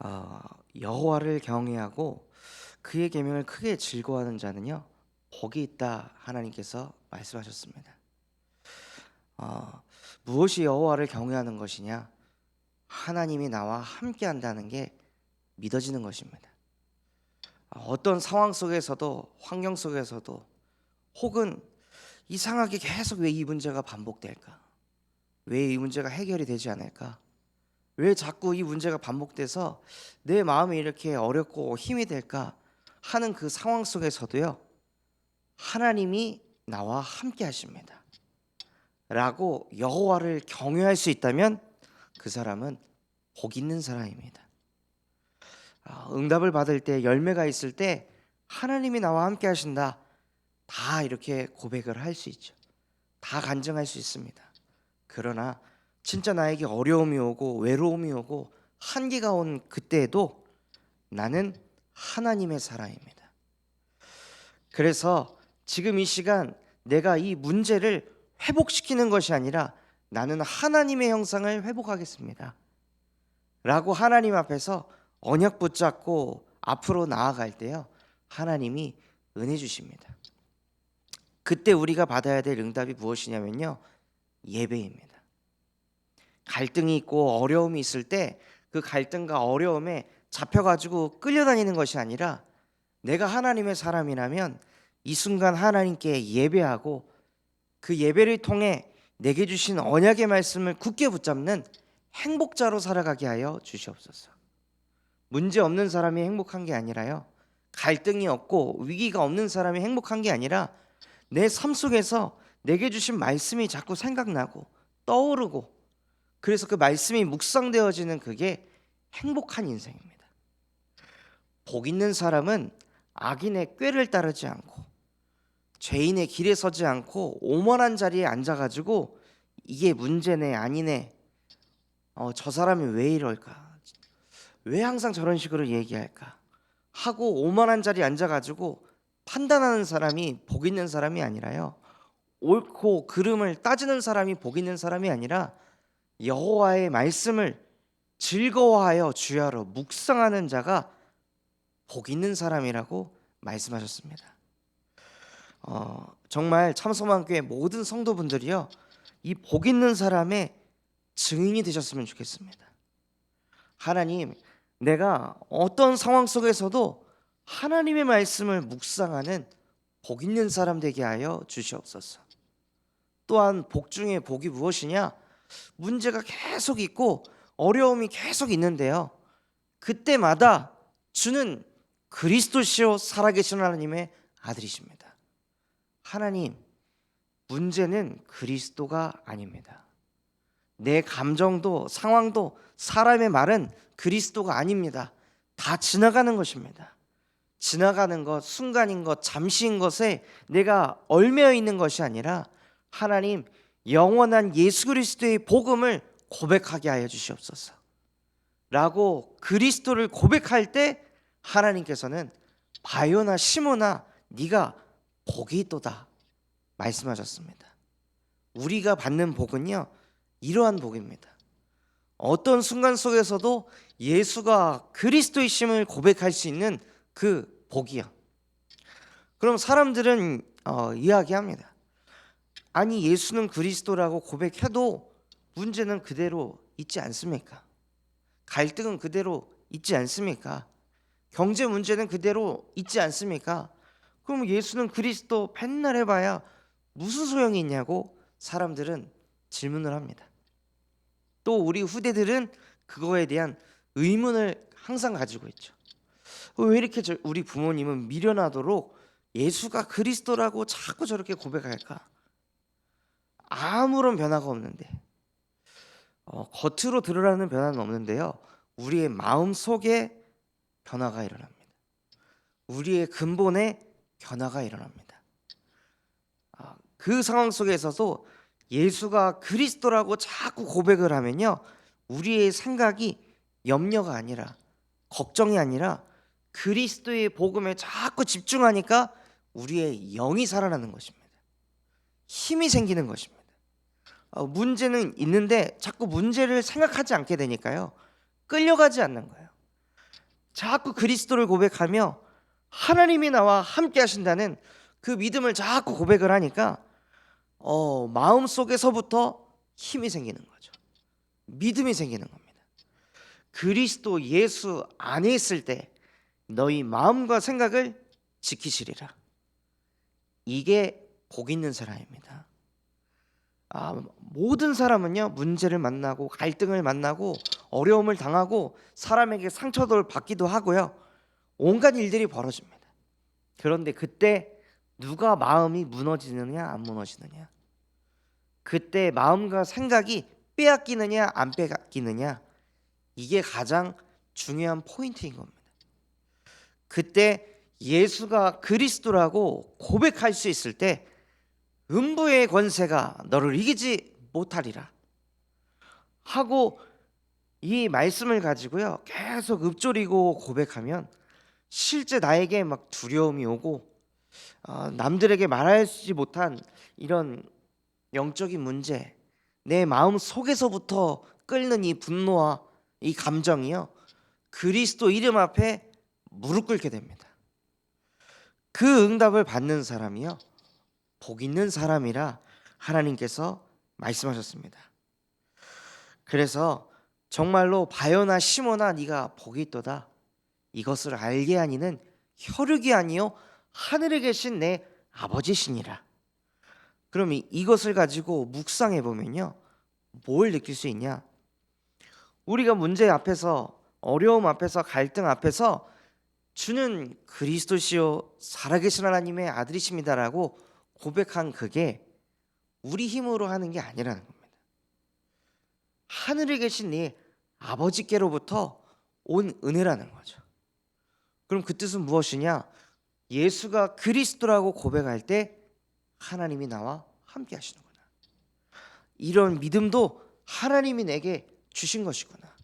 어, 여호와를 경외하고 그의 계명을 크게 즐거워하는 자는요 복이 있다 하나님께서 말씀하셨습니다. 어, 무엇이 여호와를 경외하는 것이냐? 하나님이 나와 함께한다는 게 믿어지는 것입니다. 어떤 상황 속에서도 환경 속에서도 혹은 이상하게 계속 왜 이 문제가 반복될까? 왜 이 문제가 해결이 되지 않을까? 왜 자꾸 이 문제가 반복돼서 내 마음이 이렇게 어렵고 힘이 될까 하는 그 상황 속에서도요 하나님이 나와 함께 하십니다 라고 여호와를 경외할 수 있다면 그 사람은 복 있는 사람입니다. 응답을 받을 때 열매가 있을 때 하나님이 나와 함께 하신다 다 이렇게 고백을 할 수 있죠. 다 간증할 수 있습니다. 그러나 진짜 나에게 어려움이 오고 외로움이 오고 한계가 온 그때에도 나는 하나님의 사람입니다. 그래서 지금 이 시간 내가 이 문제를 회복시키는 것이 아니라 나는 하나님의 형상을 회복하겠습니다 라고 하나님 앞에서 언약 붙잡고 앞으로 나아갈 때요 하나님이 은혜 주십니다. 그때 우리가 받아야 될 응답이 무엇이냐면요 예배입니다. 갈등이 있고 어려움이 있을 때 그 갈등과 어려움에 잡혀가지고 끌려다니는 것이 아니라 내가 하나님의 사람이라면 이 순간 하나님께 예배하고 그 예배를 통해 내게 주신 언약의 말씀을 굳게 붙잡는 행복자로 살아가게 하여 주시옵소서. 문제 없는 사람이 행복한 게 아니라요 갈등이 없고 위기가 없는 사람이 행복한 게 아니라 내 삶 속에서 내게 주신 말씀이 자꾸 생각나고 떠오르고 그래서 그 말씀이 묵상되어지는 그게 행복한 인생입니다. 복 있는 사람은 악인의 꾀를 따르지 않고 죄인의 길에 서지 않고 오만한 자리에 앉아가지고 이게 문제네 아니네 저 사람이 왜 이럴까 왜 항상 저런 식으로 얘기할까 하고 오만한 자리에 앉아가지고 판단하는 사람이 복 있는 사람이 아니라요 옳고 그름을 따지는 사람이 복 있는 사람이 아니라 여호와의 말씀을 즐거워하여 주야로 묵상하는 자가 복 있는 사람이라고 말씀하셨습니다. 정말 참소망교회 모든 성도분들이요 이 복 있는 사람의 증인이 되셨으면 좋겠습니다. 하나님, 내가 어떤 상황 속에서도 하나님의 말씀을 묵상하는 복 있는 사람 되게 하여 주시옵소서. 또한 복 중에 복이 무엇이냐? 문제가 계속 있고 어려움이 계속 있는데요 그때마다 주는 그리스도시요 살아계신 하나님의 아들이십니다. 하나님, 문제는 그리스도가 아닙니다. 내 감정도 상황도 사람의 말은 그리스도가 아닙니다. 다 지나가는 것입니다. 지나가는 것, 순간인 것, 잠시인 것에 내가 얽매여 있는 것이 아니라 하나님 영원한 예수 그리스도의 복음을 고백하게 하여 주시옵소서 라고 그리스도를 고백할 때 하나님께서는 바요나 시모나 네가 복이 있도다 말씀하셨습니다. 우리가 받는 복은요 이러한 복입니다. 어떤 순간 속에서도 예수가 그리스도이심을 고백할 수 있는 그 복이요. 그럼 사람들은 이야기합니다. 아니 예수는 그리스도라고 고백해도 문제는 그대로 있지 않습니까? 갈등은 그대로 있지 않습니까? 경제 문제는 그대로 있지 않습니까? 그럼 예수는 그리스도 맨날 해봐야 무슨 소용이 있냐고 사람들은 질문을 합니다. 또 우리 후대들은 그거에 대한 의문을 항상 가지고 있죠. 왜 이렇게 우리 부모님은 미련하도록 예수가 그리스도라고 자꾸 저렇게 고백할까? 아무런 변화가 없는데 겉으로 드러나는 변화는 없는데요 우리의 마음 속에 변화가 일어납니다. 우리의 근본에 변화가 일어납니다. 그 상황 속에서도 예수가 그리스도라고 자꾸 고백을 하면요 우리의 생각이 염려가 아니라 걱정이 아니라 그리스도의 복음에 자꾸 집중하니까 우리의 영이 살아나는 것입니다. 힘이 생기는 것입니다. 문제는 있는데 자꾸 문제를 생각하지 않게 되니까요 끌려가지 않는 거예요. 자꾸 그리스도를 고백하며 하나님이 나와 함께 하신다는 그 믿음을 자꾸 고백을 하니까 마음속에서부터 힘이 생기는 거죠. 믿음이 생기는 겁니다. 그리스도 예수 안에 있을 때 너희 마음과 생각을 지키시리라. 이게 복 있는 사람입니다. 모든 사람은요, 문제를 만나고 갈등을 만나고 어려움을 당하고 사람에게 상처를 받기도 하고요, 온갖 일들이 벌어집니다. 그런데 그때 누가 마음이 무너지느냐 안 무너지느냐, 그때 마음과 생각이 빼앗기느냐 안 빼앗기느냐, 이게 가장 중요한 포인트인 겁니다. 그때 예수가 그리스도라고 고백할 수 있을 때 음부의 권세가 너를 이기지 못하리라 하고 이 말씀을 가지고요 계속 읊조리고 고백하면 실제 나에게 막 두려움이 오고 남들에게 말하지 못한 이런 영적인 문제, 내 마음 속에서부터 끓는 이 분노와 이 감정이요, 그리스도 이름 앞에 무릎 꿇게 됩니다. 그 응답을 받는 사람이요 복 있는 사람이라 하나님께서 말씀하셨습니다. 그래서 정말로 바요나 시몬아 네가 복이 있도다, 이것을 알게 하니는 혈육이 아니요 하늘에 계신 내 아버지시니라. 그럼 이것을 가지고 묵상해 보면요 뭘 느낄 수 있냐? 우리가 문제 앞에서, 어려움 앞에서, 갈등 앞에서 주는 그리스도시요 살아계신 하나님의 아들이십니다라고 고백한 그게 우리 힘으로 하는 게 아니라는 겁니다. 하늘에 계신 네 아버지께로부터 온 은혜라는 거죠. 그럼 그 뜻은 무엇이냐? 예수가 그리스도라고 고백할 때 하나님이 나와 함께 하시는구나, 이런 믿음도 하나님이 내게 주신 것이구나.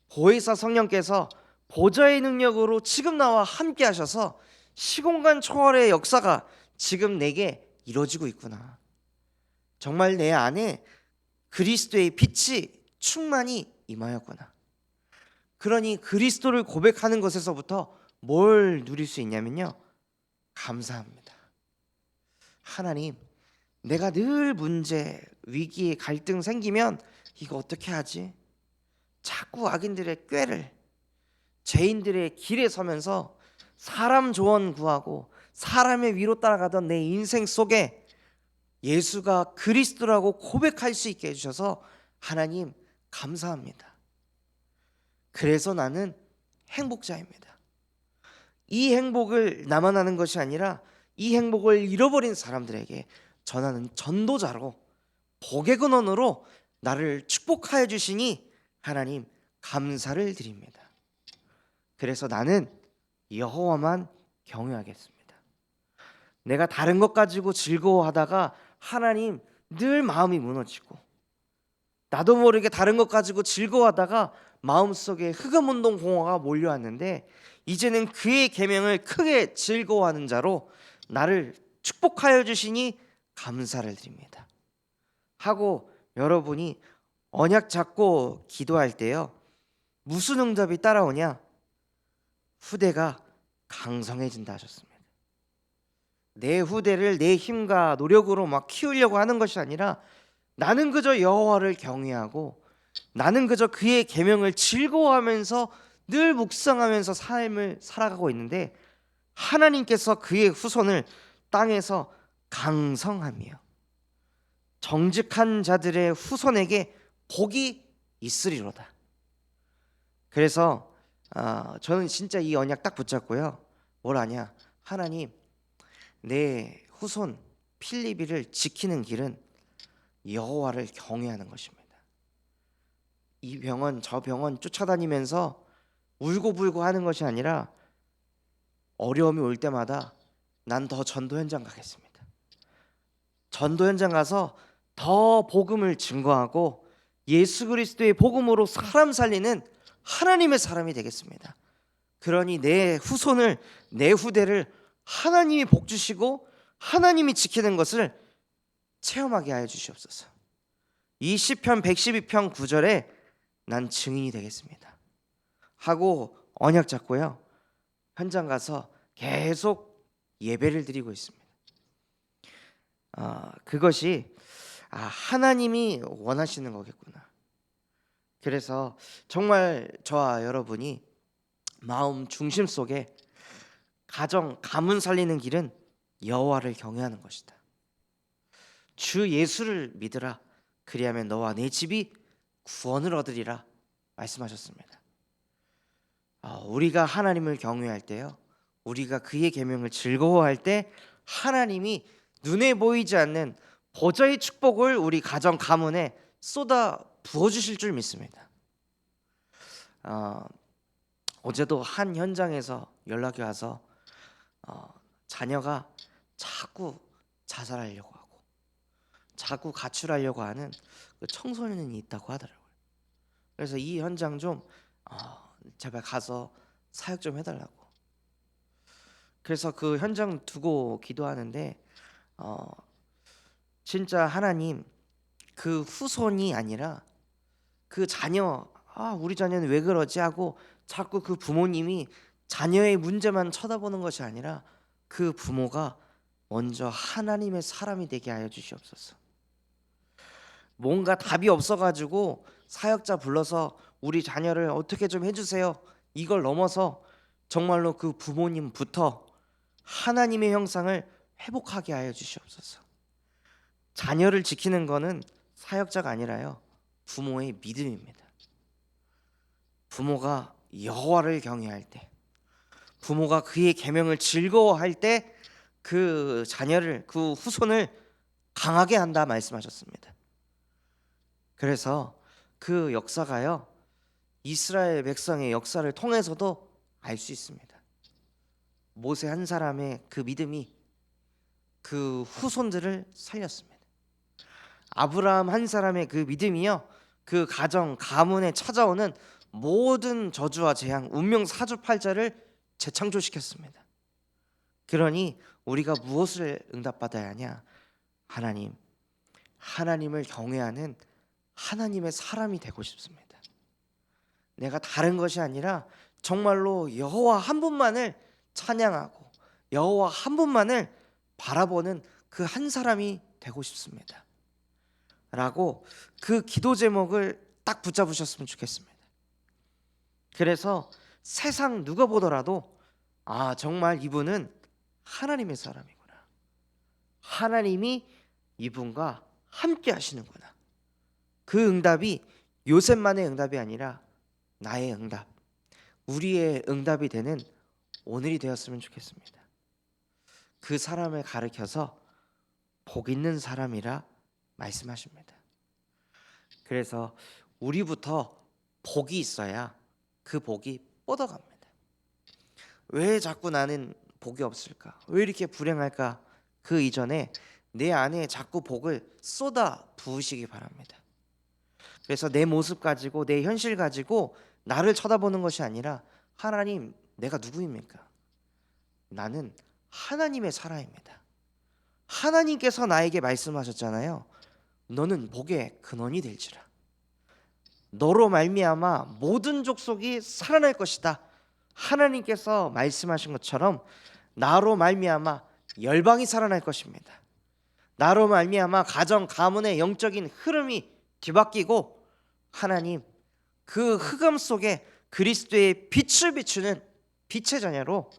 보혜사 성령께서 보좌의 능력으로 지금 나와 함께 하셔서 시공간 초월의 역사가 지금 내게 이루어지고 있구나. 정말 내 안에 그리스도의 빛이 충만히 임하였구나. 그러니 그리스도를 고백하는 것에서부터 뭘 누릴 수 있냐면요, 감사합니다. 하나님, 내가 늘 문제, 위기, 갈등 생기면 이거 어떻게 하지? 자꾸 악인들의 꾀를, 죄인들의 길에 서면서 사람 조언 구하고 사람의 위로 따라가던 내 인생 속에 예수가 그리스도라고 고백할 수 있게 해주셔서 하나님 감사합니다. 그래서 나는 행복자입니다. 이 행복을 나만 하는 것이 아니라 이 행복을 잃어버린 사람들에게 전하는 전도자로, 복의 근원으로 나를 축복하여 주시니 하나님 감사를 드립니다. 그래서 나는 여호와만 경외하겠습니다. 내가 다른 것 가지고 즐거워하다가 하나님 늘 마음이 무너지고, 나도 모르게 다른 것 가지고 즐거워하다가 마음속에 흑암운동 공허가 몰려왔는데 이제는 그의 계명을 크게 즐거워하는 자로 나를 축복하여 주시니 감사를 드립니다 하고, 여러분이 언약 잡고 기도할 때요 무슨 응답이 따라오냐? 후대가 강성해진다 하셨습니다. 내 후대를 내 힘과 노력으로 막 키우려고 하는 것이 아니라 나는 그저 여호와를 경외하고 나는 그저 그의 계명을 즐거워하면서 늘 묵상하면서 삶을 살아가고 있는데 하나님께서 그의 후손을 땅에서 강성하며 정직한 자들의 후손에게 복이 있으리로다. 그래서 저는 진짜 이 언약 딱 붙잡고요, 뭘 하냐? 하나님, 내 후손 필리비를 지키는 길은 여호와를 경외하는 것입니다. 이 병원 저 병원 쫓아다니면서 울고불고 하는 것이 아니라 어려움이 올 때마다 난 더 전도 현장 가겠습니다. 전도 현장 가서 더 복음을 증거하고 예수 그리스도의 복음으로 사람 살리는 하나님의 사람이 되겠습니다. 그러니 내 후손을, 내 후대를 하나님이 복 주시고 하나님이 지키는 것을 체험하게 하여 주시옵소서. 이 시편 112편 9절에 난 증인이 되겠습니다 하고 언약 잡고요. 현장 가서 계속 예배를 드리고 있습니다. 그것이 하나님이 원하시는 거겠구나. 그래서 정말 저와 여러분이 마음 중심 속에 가정 가문 살리는 길은 여호와를 경외하는 것이다. 주 예수를 믿으라. 그리하면 너와 내 집이 구원을 얻으리라 말씀하셨습니다. 우리가 하나님을 경외할 때요, 우리가 그의 계명을 즐거워할 때 하나님이 눈에 보이지 않는 보좌의 축복을 우리 가정 가문에 쏟아 부어주실 줄 믿습니다. 어제도 한 현장에서 연락이 와서 자녀가 자꾸 자살하려고 하고 자꾸 가출하려고 하는 그 청소년이 있다고 하더라고요. 그래서 이 현장 좀 제발 가서 사역 좀 해달라고. 그래서 그 현장 두고 기도하는데 진짜 하나님, 그 후손이 아니라 그 자녀, 우리 자녀는 왜 그러지 하고 자꾸 그 부모님이 자녀의 문제만 쳐다보는 것이 아니라 그 부모가 먼저 하나님의 사람이 되게 하여 주시옵소서. 뭔가 답이 없어가지고 사역자 불러서 우리 자녀를 어떻게 좀 해주세요, 이걸 넘어서 정말로 그 부모님부터 하나님의 형상을 회복하게 하여 주시옵소서. 자녀를 지키는 것은 사역자가 아니라요, 부모의 믿음입니다. 부모가 여호와를 경외할 때, 부모가 그의 계명을 즐거워할 때 그 자녀를, 그 후손을 강하게 한다 말씀하셨습니다. 그래서 그 역사가요, 이스라엘 백성의 역사를 통해서도 알 수 있습니다. 모세 한 사람의 그 믿음이 그 후손들을 살렸습니다. 아브라함 한 사람의 그 믿음이요, 그 가정 가문에 찾아오는 모든 저주와 재앙, 운명 사주팔자를 재창조시켰습니다. 그러니 우리가 무엇을 응답받아야 하냐? 하나님을 경외하는 하나님의 사람이 되고 싶습니다. 내가 다른 것이 아니라 정말로 여호와 한 분만을 찬양하고 여호와 한 분만을 바라보는 그 한 사람이 되고 싶습니다. 라고 그 기도 제목을 딱 붙잡으셨으면 좋겠습니다. 그래서 세상 누가 보더라도 정말 이분은 하나님의 사람이구나, 하나님이 이분과 함께 하시는구나. 그 응답이 요셉만의 응답이 아니라 나의 응답, 우리의 응답이 되는 오늘이 되었으면 좋겠습니다. 그 사람을 가르쳐서 복 있는 사람이라 말씀하십니다. 그래서 우리부터 복이 있어야 그 복이 뻗어갑니다. 왜 자꾸 나는 복이 없을까? 왜 이렇게 불행할까? 그 이전에 내 안에 자꾸 복을 쏟아 부으시기 바랍니다. 그래서 내 모습 가지고, 내 현실 가지고 나를 쳐다보는 것이 아니라, 하나님, 내가 누구입니까? 나는 하나님의 사람입니다. 하나님께서 나에게 말씀하셨잖아요. 너는 복의 근원이 될지라. 너로 말미암아 모든 족속이 살아날 것이다. 하나님께서 말씀하신 것처럼 나로 말미암아 열방이 살아날 것입니다. 나로 말미암아 가정 가문의 영적인 흐름이 뒤바뀌고, 하나님, 그 흑암 속에 그리스도의 빛을 비추는 빛의 자녀로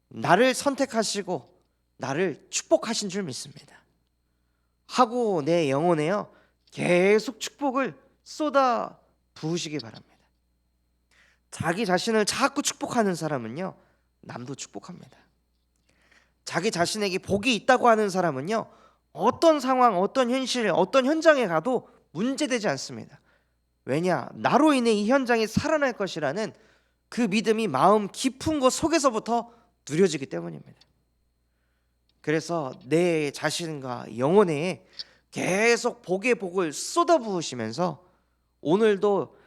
나를 선택하시고 나를 축복하신 줄 믿습니다. 하고 내 영혼에요, 계속 축복을 쏟아 부으시기 바랍니다. 자기 자신을 자꾸 축복하는 사람은요, 남도 축복합니다. 자기 자신에게 복이 있다고 하는 사람은요, 어떤 상황, 어떤 현실, 어떤 현장에 가도 문제되지 않습니다. 왜냐? 나로 인해 이 현장이 살아날 것이라는 그 믿음이 마음 깊은 곳 속에서부터 누려지기 때문입니다. 그래서 내 자신과 영혼에 계속 복의 복을 쏟아부으시면서 오늘도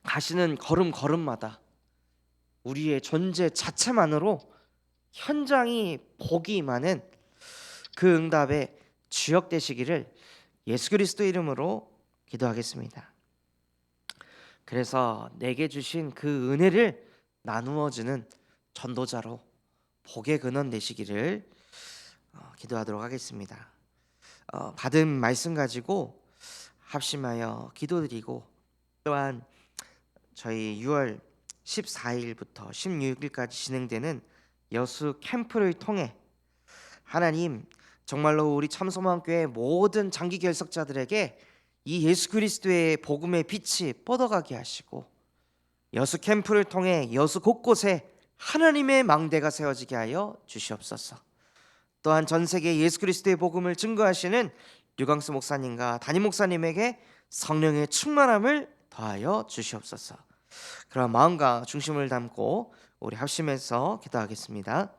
가시는 걸음걸음마다 우리의 존재 자체만으로 현장이 복이 임하는 그 응답의 주역 되시기를 예수 그리스도 이름으로 기도하겠습니다. 그래서 내게 주신 그 은혜를 나누어 주는 전도자로 복의 근원 되시기를 기도하도록 하겠습니다. 받은 말씀 가지고 합심하여 기도드리고, 또한 저희 6월 14일부터 16일까지 진행되는 여수 캠프를 통해 하나님 정말로 우리 참소망교회 모든 장기 결석자들에게 이 예수 그리스도의 복음의 빛이 뻗어가게 하시고, 여수 캠프를 통해 여수 곳곳에 하나님의 망대가 세워지게 하여 주시옵소서. 또한 전 세계 예수 그리스도의 복음을 증거하시는 류광수 목사님과 담임 목사님에게 성령의 충만함을 더하여 주시옵소서. 그런 마음과 중심을 담고 우리 합심해서 기도하겠습니다.